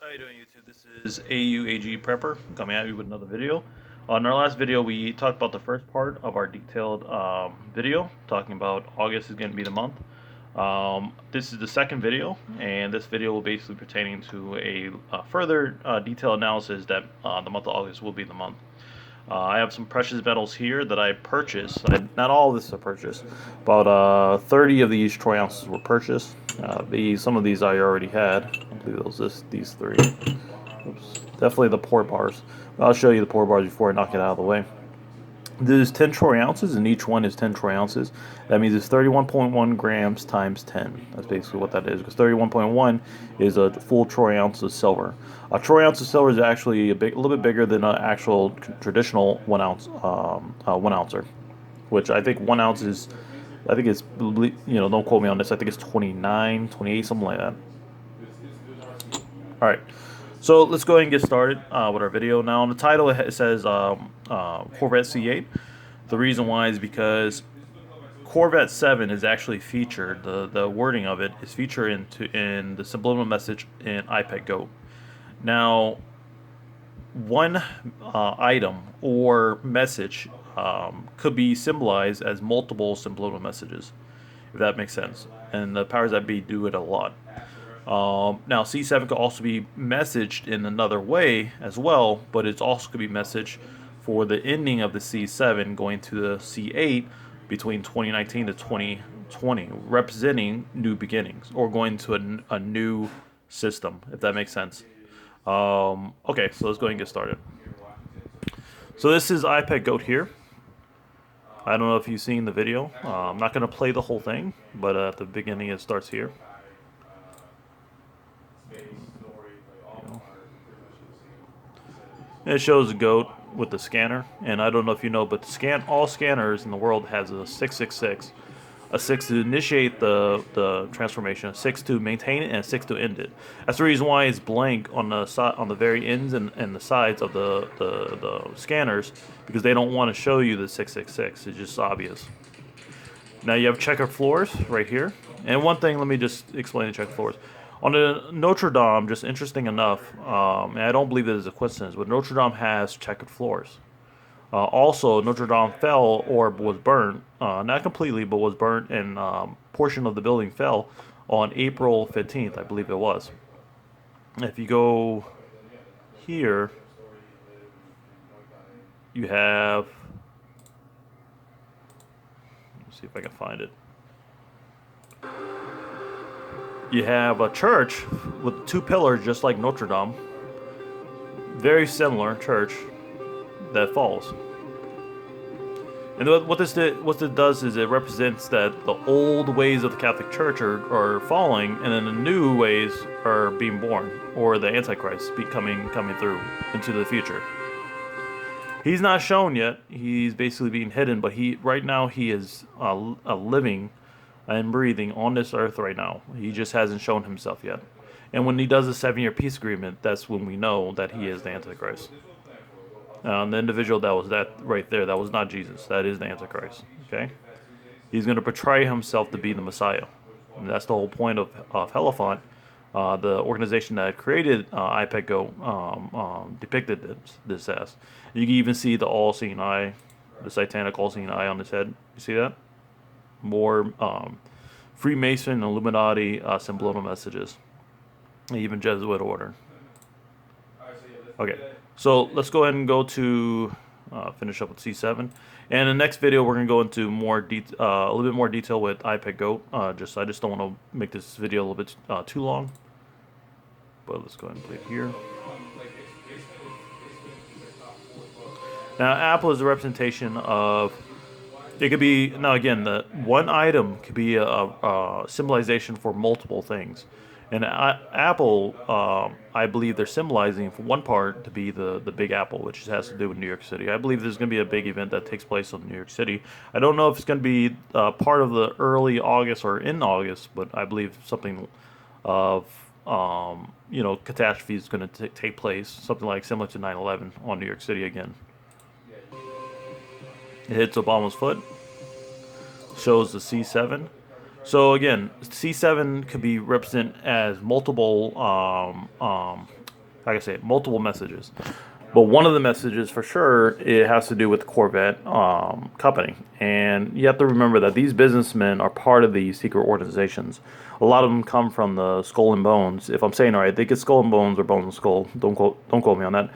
How you doing, YouTube? This is AUAG Prepper coming at you with another video. In our last video, we talked about the first part of our detailed video, talking about August is going to be the month. This is the second video, and this video will basically pertaining to a further detailed analysis that the month of August will be the month. I have some precious metals here that I purchased. Not all of this I purchased. About 30 of these troy ounces were purchased. Some of these I already had. I believe it was these three. Oops. Definitely the pour bars. I'll show you the pour bars before I knock it out of the way. There's 10 troy ounces, and each one is 10 troy ounces. That means it's 31.1 grams times 10. That's basically what that is, because 31.1 is a full troy ounce of silver. A troy ounce of silver is actually a little bit bigger than an actual traditional 1 ounce 1 ouncer, which I think 1 ounce is, I think it's, don't quote me on this, I think it's 29, 28, something like that. All right. So let's go ahead and get started with our video. Now on the title it says Corvette C8. The reason why is because Corvette 7 is actually featured. The wording of it is featured in the subliminal message in iPad Goat. Now, one item or message could be symbolized as multiple subliminal messages, if that makes sense. And the powers that be do it a lot. Now, C7 could also be messaged in another way as well, but it's also could be messaged for the ending of the C7 going to the C8 between 2019 to 2020, representing new beginnings or going to a new system, if that makes sense. Okay, so let's go ahead and get started. So this is iPad Goat here. I don't know if you've seen the video. I'm not going to play the whole thing, but at the beginning it starts here. And it shows a goat with the scanner, and I don't know if you know, but all scanners in the world has a 666, a 6 to initiate the transformation, a 6 to maintain it, and a 6 to end it. That's the reason why it's blank on the very ends and the sides of the scanners, because they don't want to show you the 666. It's just obvious. Now you have checkered floors right here, and one thing, let me just explain the checkered floors. On the Notre Dame, just interesting enough, and I don't believe that is a coincidence, but Notre Dame has checkered floors. Also, Notre Dame fell or was burnt, not completely, but was burnt, and portion of the building fell on April 15th, I believe it was. If you go here, you have, let's see if I can find it. You have a church with 2 pillars, just like Notre Dame. Very similar church that falls. And what this does is it represents that the old ways of the Catholic Church are falling, and then the new ways are being born, or the Antichrist coming through into the future. He's not shown yet. He's basically being hidden, but right now he is living and breathing on this earth right now. He just hasn't shown himself yet. And when he does a 7-year peace agreement, that's when we know that he is the Antichrist. The individual that was that right there, that was not Jesus. That is the Antichrist. Okay? He's going to portray himself to be the Messiah. And that's the whole point of Hierophant. The organization that created iPad Go depicted this as. You can even see the all-seeing eye, the satanic all-seeing eye on his head. You see that? More Freemason, Illuminati subliminal messages, even Jesuit order. Okay, so let's go ahead and go to finish up with C7. And in the next video, we're gonna go into a little bit more detail with iPad Goat. I just don't want to make this video a little bit too long. But let's go ahead and play it here. Now, Apple is a representation of. It could be, now again, the one item could be a symbolization for multiple things. And Apple, I believe they're symbolizing for one part to be the Big Apple, which has to do with New York City. I believe there's going to be a big event that takes place in New York City. I don't know if it's going to be part of the early August or in August, but I believe something of, catastrophe is going to take place, something like similar to 9/11 on New York City again. It hits Obama's foot. Shows the C7. So again, C7 could be represented as multiple like I say, multiple messages. But one of the messages for sure, it has to do with the Corvette company. And you have to remember that these businessmen are part of these secret organizations. A lot of them come from the Skull and Bones. If I'm saying it right, I think it's Skull and Bones or Bones and Skull. Don't quote me on that.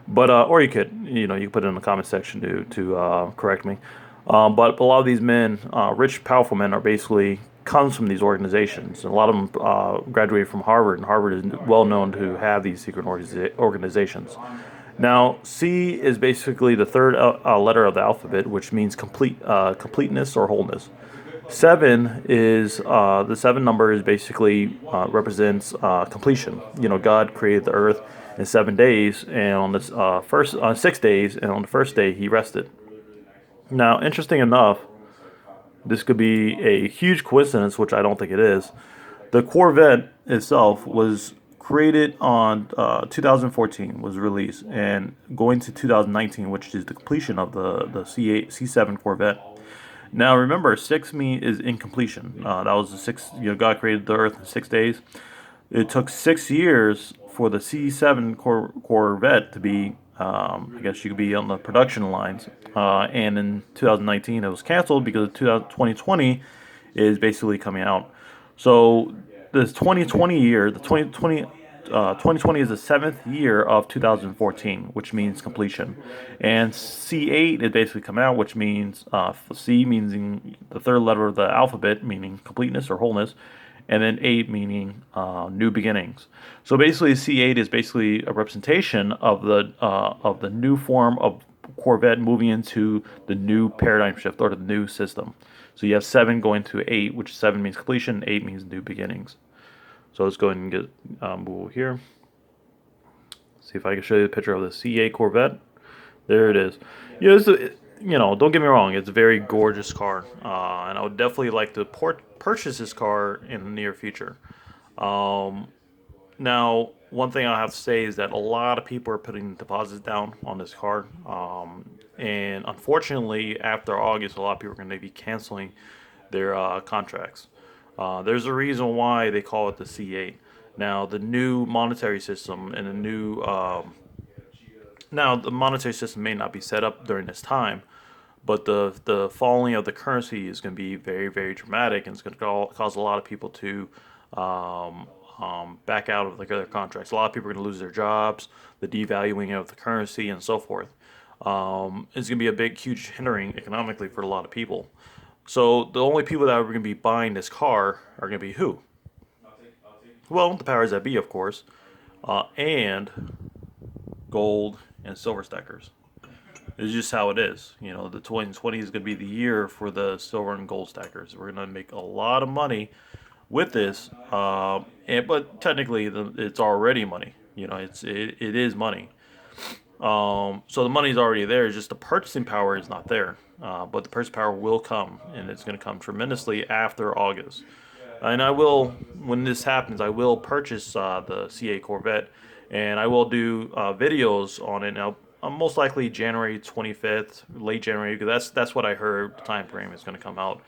But or you could, you know, you can put it in the comment section to correct me. But a lot of these men, rich, powerful men, are basically comes from these organizations. And a lot of them graduated from Harvard, and Harvard is well known to have these secret organizations. Now, C is basically the third letter of the alphabet, which means completeness or wholeness. Seven is the seven number is basically represents completion. You know, God created the earth in 7 days, and on this first 6 days, and on the first day He rested. Now, interesting enough, this could be a huge coincidence, which I don't think it is. The Corvette itself was created on 2014, was released, and going to 2019, which is the completion of the C8 C7 Corvette. Now, remember, is incompletion. That was the six. You know, God created the earth in 6 days. It took 6 years for the C7 Corvette to be, I guess you could be on the production lines. And in 2019, it was canceled because 2020 is basically coming out. So this 2020 year, the 2020 is the seventh year of 2014, which means completion. And C8 is basically coming out, which means C meaning the third letter of the alphabet, meaning completeness or wholeness, and then 8 meaning new beginnings. So basically, C8 is basically a representation of the new form of Corvette moving into the new paradigm shift or the new system. So you have 7 going to 8, which 7 means completion, 8 means new beginnings. So let's go ahead and get move here. See if I can show you the picture of the C8 Corvette. There it is. Yeah, you know, don't get me wrong, it's a very gorgeous car, and I would definitely like to purchase this car in the near future. Now, one thing I have to say is that a lot of people are putting deposits down on this car, and unfortunately, after August, a lot of people are going to be canceling their contracts. There's a reason why they call it the C8. Now, the new monetary system and the new now the monetary system may not be set up during this time, but the falling of the currency is going to be very, very dramatic, and it's going to cause a lot of people to back out of their contracts. A lot of people are going to lose their jobs, the devaluing of the currency, and so forth. It's going to be a big, huge hindering economically for a lot of people. So the only people that are going to be buying this car are going to be who? Well, the powers that be, of course, and gold and silver stackers. It's just how it is. You know, the 2020 is going to be the year for the silver and gold stackers. We're going to make a lot of money with this, but technically it's already money. You know, it is money. So the money's already there. It's just the purchasing power is not there. But the purchasing power will come, and it's going to come tremendously after August. And I will, when this happens, I will purchase the C8 Corvette, and I will do videos on it. Now, most likely January 25th, late January, because that's what I heard the time frame is going to come out.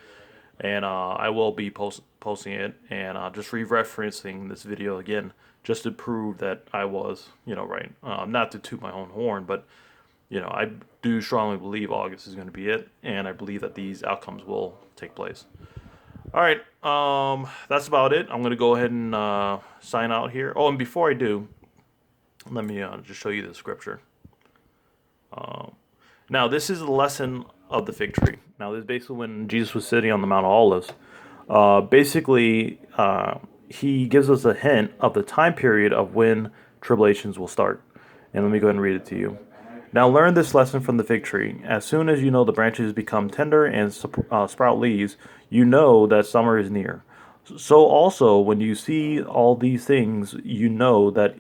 And I will be posting it and just re-referencing this video again, just to prove that I was, you know, right. Not to toot my own horn, but you know, I do strongly believe August is going to be it, and I believe that these outcomes will take place. All right, that's about it. I'm going to go ahead and sign out here. Oh, and before I do, let me just show you the scripture. Now, this is the lesson of the fig tree. Now, this is basically when Jesus was sitting on the Mount of Olives. He gives us a hint of the time period of when tribulations will start. And let me go ahead and read it to you. Now learn this lesson from the fig tree. As soon as you know the branches become tender and sprout leaves, you know that summer is near. So also, when you see all these things, you know that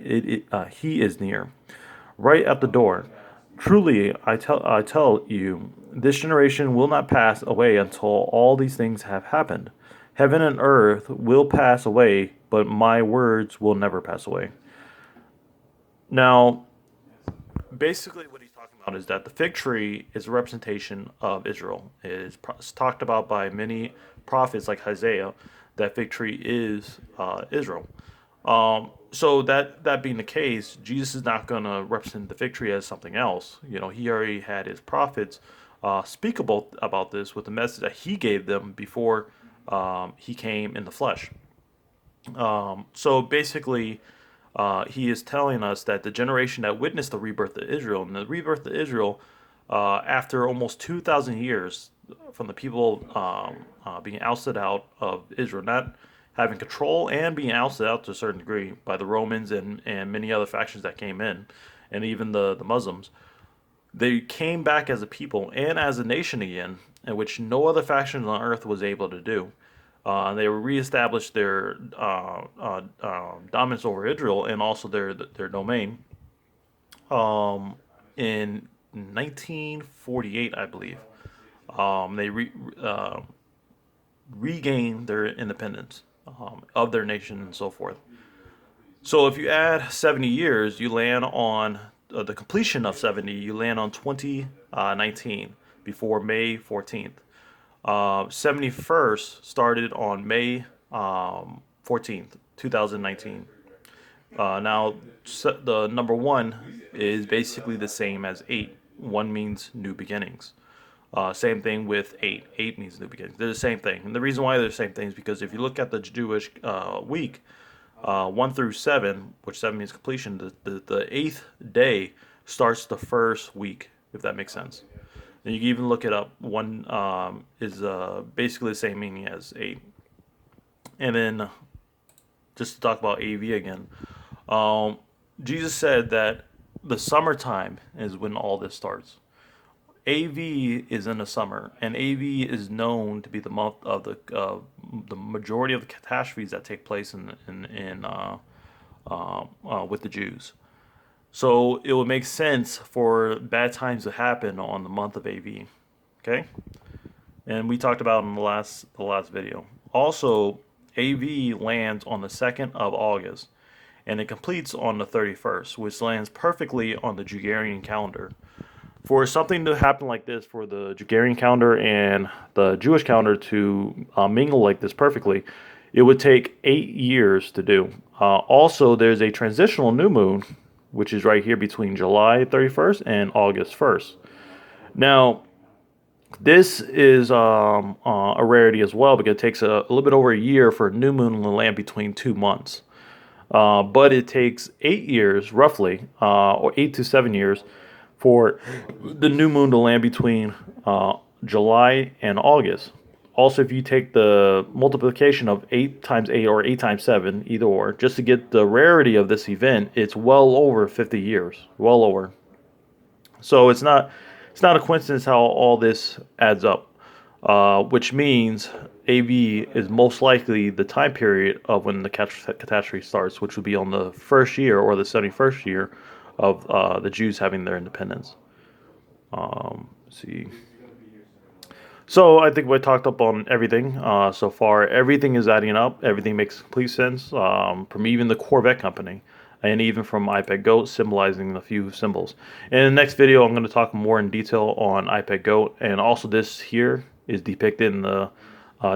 he is near, right at the door. Truly, I tell you, this generation will not pass away until all these things have happened. Heaven and earth will pass away, but my words will never pass away. Now, basically what he's talking about is that the fig tree is a representation of Israel. It's talked about by many prophets like Isaiah that fig tree is Israel. So that being the case, Jesus is not going to represent the victory as something else. You know, he already had his prophets speak about this with the message that he gave them before he came in the flesh. So basically, he is telling us that the generation that witnessed the rebirth of Israel, and the rebirth of Israel, after almost 2,000 years from the people being ousted out of Israel, not having control and being ousted out to a certain degree by the Romans and many other factions that came in, and even the Muslims, they came back as a people and as a nation again, in which no other faction on earth was able to do. They reestablished their dominance over Israel and also their domain in 1948, I believe. They regained their independence of their nation and so forth. So if you add 70 years, you land on the completion of 70, you land on 2019 before May 14th. 71st started on May 14th, 2019. Now, the number one is basically the same as 8. One means new beginnings. Same thing with 8. 8 means new beginnings. They're the same thing. And the reason why they're the same thing is because if you look at the Jewish week, 1 through 7, which 7 means completion, the 8th day starts the first week, if that makes sense. And you can even look it up. 1 is basically the same meaning as 8. And then, just to talk about AV again, Jesus said that the summertime is when all this starts. AV is in the summer, and AV is known to be the month of the majority of the catastrophes that take place with the Jews. So it would make sense for bad times to happen on the month of AV. Okay, and we talked about in the last video. Also, AV lands on the 2nd of August, and it completes on the 31st, which lands perfectly on the Gregorian calendar. For something to happen like this, for the Gregorian calendar and the Jewish calendar to mingle like this perfectly, it would take 8 years to do. Also, there's a transitional new moon, which is right here between July 31st and August 1st. Now, this is a rarity as well because it takes a little bit over a year for a new moon to land between 2 months. But it takes 8 years, roughly, or 8 to 7 years, for the new moon to land between July and August. Also, if you take the multiplication of 8 times 8 or 8 times 7, either or, just to get the rarity of this event, it's well over 50 years. Well over. So it's not a coincidence how all this adds up, which means AV is most likely the time period of when the catastrophe starts, which would be on the first year or the 71st year of the Jews having their independence. Let's see. So I think we talked up on everything so far. Everything is adding up. Everything makes complete sense from even the Corvette company and even from iPad Goat, symbolizing a few symbols. In the next video, I'm going to talk more in detail on iPad Goat, and also this here is depicted in the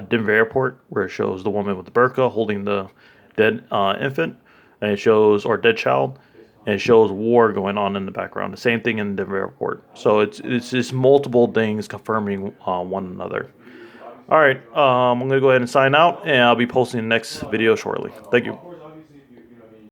Denver airport, where it shows the woman with the burqa holding the dead infant, and it shows, or dead child, and it shows war going on in the background. The same thing in Denver airport. So it's just multiple things confirming one another. All right, I'm going to go ahead and sign out, and I'll be posting the next video shortly. Thank you.